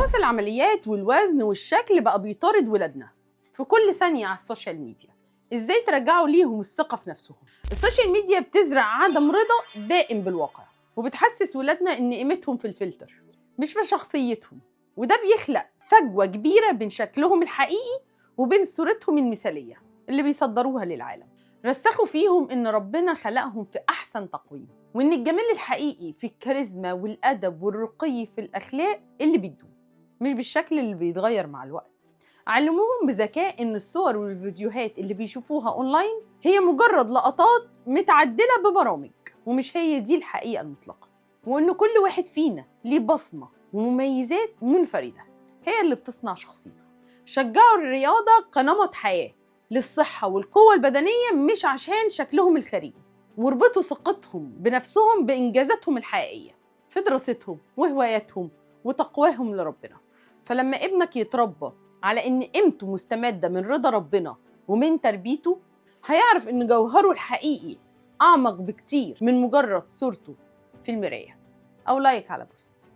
هوس العمليات والوزن والشكل بقى بيطارد ولادنا في كل ثانية على السوشيال ميديا. ازاي ترجعوا ليهم الثقة في نفسهم؟ السوشيال ميديا بتزرع عدم رضا دائم بالواقع، وبتحسس ولادنا ان قيمتهم في الفلتر مش في شخصيتهم، وده بيخلق فجوة كبيرة بين شكلهم الحقيقي وبين صورتهم المثالية اللي بيصدروها للعالم. رسخوا فيهم ان ربنا خلقهم في احسن تقويم، وان الجمال الحقيقي في الكاريزما والادب والرقي في الاخلاق اللي بيدوم، مش بالشكل اللي بيتغير مع الوقت. علموهم بذكاء ان الصور والفيديوهات اللي بيشوفوها اونلاين هي مجرد لقطات متعدلة ببرامج، ومش هي دي الحقيقة المطلقة، وان كل واحد فينا ليه بصمة ومميزات منفردة هي اللي بتصنع شخصيته. شجعوا الرياضة كنمط حياة للصحة والقوة البدنية، مش عشان شكلهم الخارجي، واربطوا ثقتهم بنفسهم بإنجازاتهم الحقيقية في دراستهم وهواياتهم وتقواهم لربنا. فلما ابنك يتربى على إن قيمته مستمدة من رضا ربنا ومن تربيته، هيعرف إن جوهره الحقيقي أعمق بكتير من مجرد صورته في المراية. أو لايك على بوست.